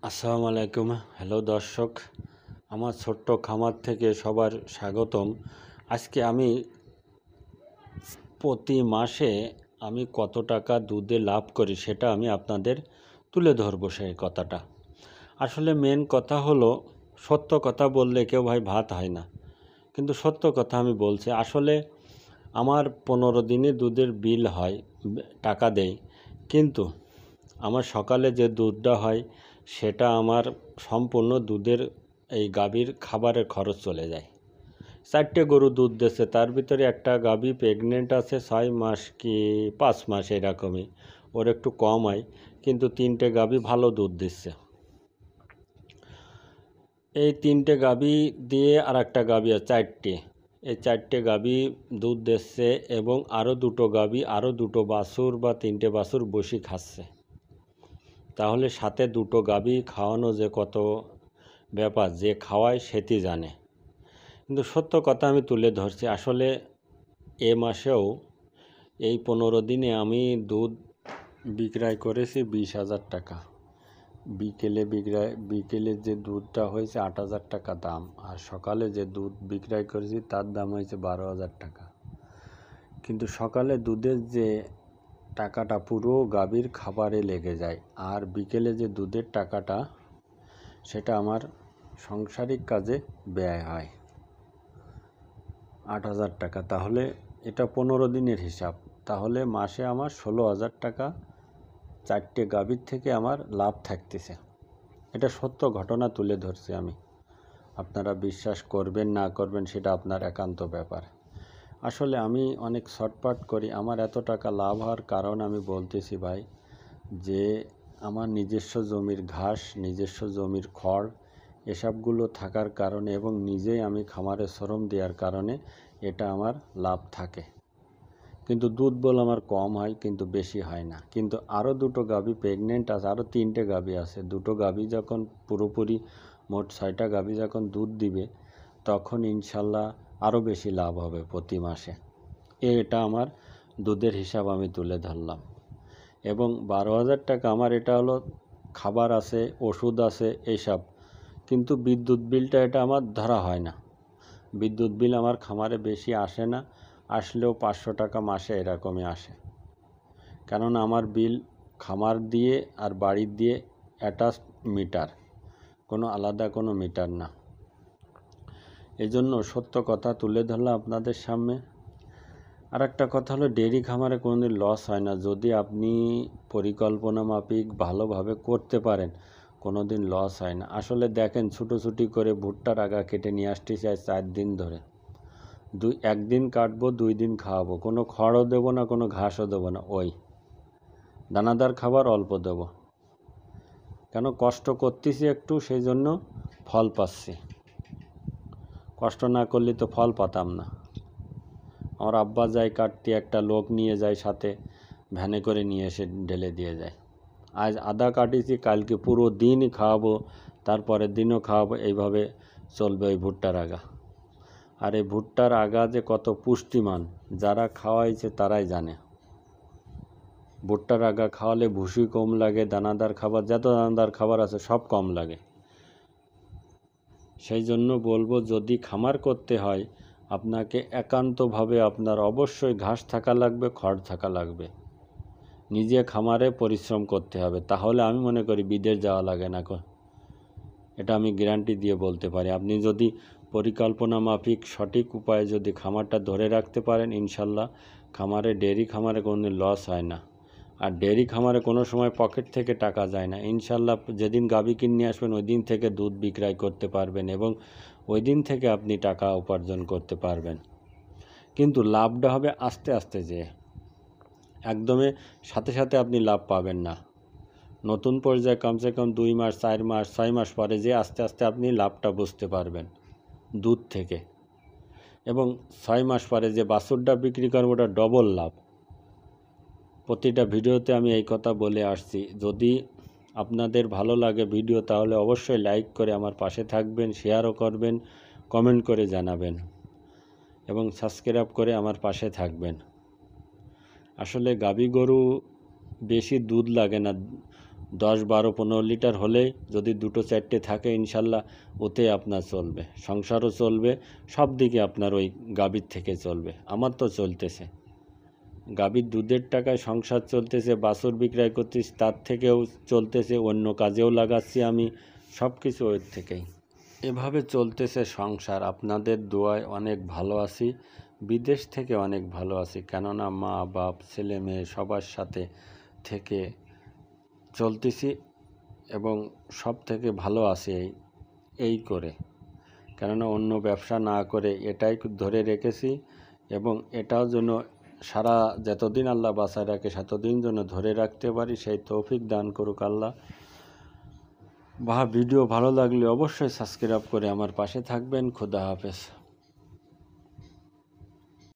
আসসালামু আলাইকুম। হ্যালো দর্শক, আমার ছোট্ট খামার থেকে সবার স্বাগতম। আজকে আমি প্রতি মাসে আমি কত টাকা দুধে লাভ করি সেটা আমি আপনাদের তুলে ধরবো। সেই কথাটা আসলে মেন কথা হলো, সত্য কথা বললে কেউ ভাই ভাত হয় না, কিন্তু সত্য কথা আমি বলছি। আসলে আমার 15 দিনে দুধের বিল হয়, টাকা দেয়, কিন্তু আমার সকালে যে দুধটা হয় সেটা আমার সম্পূর্ণ দুধের এই গাভীর খাবারের খরচ চলে যায়। 4টে গরু দুধ দিচ্ছে, তার ভিতরে একটা গাভী প্রেগনেন্ট আছে 6 মাস কি 5 মাস এরকমই, ওর একটু কম হয়, কিন্তু 3টে গাভী ভালো দুধ দিচ্ছে। এই 3টে গাভী দিয়ে আর একটা গাভী আছে 4টে, এই 4টে গাভী দুধ দিচ্ছে এবং আরও 2টো গাভী, আরও 2টো বাছুর বা 3টে বাছুর বসি খাচ্ছে। তাহলে সাথে 2টো গাভী খাওয়ানো যে কত ব্যাপার, যে খাওয়ায় সেটি জানে। কিন্তু সত্য কথা আমি তুলে ধরছি। আসলে এ মাসেও এই 15 দিনে আমি দুধ বিক্রয় করেছি 20,000 টাকা। বিকেলে যে দুধটা হয়েছে 8,000 টাকা দাম, আর সকালে যে দুধ বিক্রয় করেছি তার দাম হয়েছে 12,000 টাকা। কিন্তু সকালে দুধের যে টাকাটা পুরো গাভীর খাবারে লেগে যায়, আর বিকেলে যে দুধের টাকাটা সেটা আমার সাংসারিক কাজে ব্যয় হয় 8,000 টাকা। তাহলে এটা 15 দিনের হিসাব, তাহলে মাসে আমার 16,000 টাকা 4টে গাভীর থেকে আমার লাভ থাকতেছে। এটা সত্য ঘটনা তুলে ধরছি আমি। আপনারা বিশ্বাস করবেন না করবেন সেটা আপনার একান্ত ব্যাপার। আসলে আমি অনেক শর্টকাট করি। আমার এত টাকা লাভ হওয়ার কারণ আমি বলতেছি ভাই, যে আমার নিজস্ব জমির ঘাস, নিজস্ব জমির খড়, এসবগুলো থাকার কারণে এবং নিজেই আমি খামারে শ্রম দেওয়ার কারণে এটা আমার লাভ থাকে। কিন্তু দুধ বল আমার কম হয়, কিন্তু বেশি হয় না। কিন্তু আরও 2টো গাভী প্রেগনেন্ট আছে, আরও 3টে গাভী আছে। 2টো গাভী যখন পুরোপুরি মোট 6টা গাভী যখন দুধ দিবে, তখন ইনশাল্লাহ আরও বেশি লাভ হবে প্রতি মাসে। এটা আমার দুধের হিসাব আমি তুলে ধরলাম। এবং 12,000 টাকা আমার এটা হলো খাবার আছে, ওষুধ আছে, এইসব। কিন্তু বিদ্যুৎ বিলটা এটা আমার ধরা হয় না। বিদ্যুৎ বিল আমার খামারে বেশি আসে না, আসলেও 500 টাকা মাসে এরকমই আসে। কারণ আমার বিল খামার দিয়ে আর বাড়ির দিয়ে অ্যাটাচ মিটার, কোনো আলাদা কোনো মিটার না। এজন্য সত্য কথা তুলে ধরলাম আপনাদের সামনে। আর একটা কথা হলো, ডেয়ারি খামারে কোনোদিন লস হয় না। যদি আপনি পরিকল্পনা মাফিক ভালোভাবে করতে পারেন, কোনো দিন লস হয় না। আসলে দেখেন, ছুটোছুটি করে ভুট্টার আগা কেটে নিয়ে আসতে চাই 4 দিন ধরে। একদিন কাটবো, 2 দিন খাওয়াবো, কোনো খড়ও দেবো না, কোনো ঘাসও দেবো না, ওই দানাদার খাবার অল্প দেব। কেন? কষ্ট করতেছি একটু, সেই জন্য ফল পাচ্ছি। কষ্ট না করলে তো ফল পাতাম না। আমার আব্বা যায় কাটতে, একটা লোক নিয়ে যায় সাথে, ভ্যানে করে নিয়ে এসে ঢেলে দিয়ে যায়। আজ আধা কাটিছি, কালকে পুরো দিনই খাওয়াবো, তারপরের দিনও খাওয়াবো, এইভাবে চলবে ওই ভুট্টার আগা। আর এই ভুট্টার আগা যে কত পুষ্টিমান, যারা খাওয়াইছে তারাই জানে। ভুট্টার আগা খাওয়ালে ভুসি কম লাগে, দানাদার খাবার, যত দানাদার খাবার আছে সব কম লাগে। সেই জন্য বলবো, যদি খামার করতে হয় আপনাকে একান্তভাবে আপনার অবশ্যই ঘাস থাকা লাগবে, খড় থাকা লাগবে। নিজে খামারে পরিশ্রম করতে হবে, তাহলে আমি মনে করি বিদেশ যাওয়া লাগে না। এটা আমি গ্যারান্টি দিয়ে বলতে পারি। আপনি যদি পরিকল্পনা মাফিক সঠিক উপায়ে যদি খামারটা ধরে রাখতে পারেন, ইনশাল্লাহ ডেয়ারি খামারে কোনো লস হয় না। আর ডেয়ারি খামারে কোনো সময় পকেট থেকে টাকা যায় না। ইনশাল্লাহ যেদিন গাভী কিনে আসবেন ওই দিন থেকে দুধ বিক্রয় করতে পারবেন এবং ওই দিন থেকে আপনি টাকা উপার্জন করতে পারবেন। কিন্তু লাভটা হবে আস্তে আস্তে, যে একদমই সাথে সাথে আপনি লাভ পাবেন না। নতুন পর্যায়ে কমসে কম 2 মাস, 4 মাস, 6 মাস পরে যে আস্তে আস্তে আপনি লাভটা বুঝতে পারবেন দুধ থেকে। এবং 6 মাস পরে যে বাছুরটা বিক্রি করবো, ওটা ডবল লাভ। প্রতিটা ভিডিওতে আমি এই কথা বলে আসছি। যদি আপনাদের ভালো লাগে ভিডিও, তাহলে অবশ্যই লাইক করে আমার পাশে থাকবেন, শেয়ারও করবেন, কমেন্ট করে জানাবেন এবং সাবস্ক্রাইব করে আমার পাশে থাকবেন। আসলে গাভী গরু বেশি দুধ লাগে না, 10, 12, 15 লিটার হলেই যদি 2-4টে থাকে ইনশাল্লাহ ওতে আপনার চলবে, সংসারও চলবে, সব দিকে আপনার ওই গাভীর থেকে চলবে। আমার তো চলতেছে, গাভীর দুধের টাকায় সংসার চলতেছে, বাছুর বিক্রয় করতেছি তার থেকেও চলতেছে, অন্য কাজেও লাগাচ্ছি আমি, সব কিছু ওর থেকেই। এভাবে চলতেছে সংসার। আপনাদের দোয়ায় অনেক ভালো আছি, বিদেশ থেকে অনেক ভালো আছি, কেননা মা বাপ ছেলে মেয়ে সবার সাথে থেকে চলতেছি এবং সব থেকে ভালো আছি এই করে, কেননা অন্য ব্যবসা না করে এটাই ধরে রেখেছি এবং এটাও যেন সারা যতদিন আল্লাহ বাঁচায় রাখে ততদিন যেন ধরে রাখতে পারি, সেই তৌফিক দান করুক আল্লাহ। ভিডিও ভালো লাগলে অবশ্যই সাবস্ক্রাইব করে আমার পাশে থাকবেন। খোদা হাফেজ।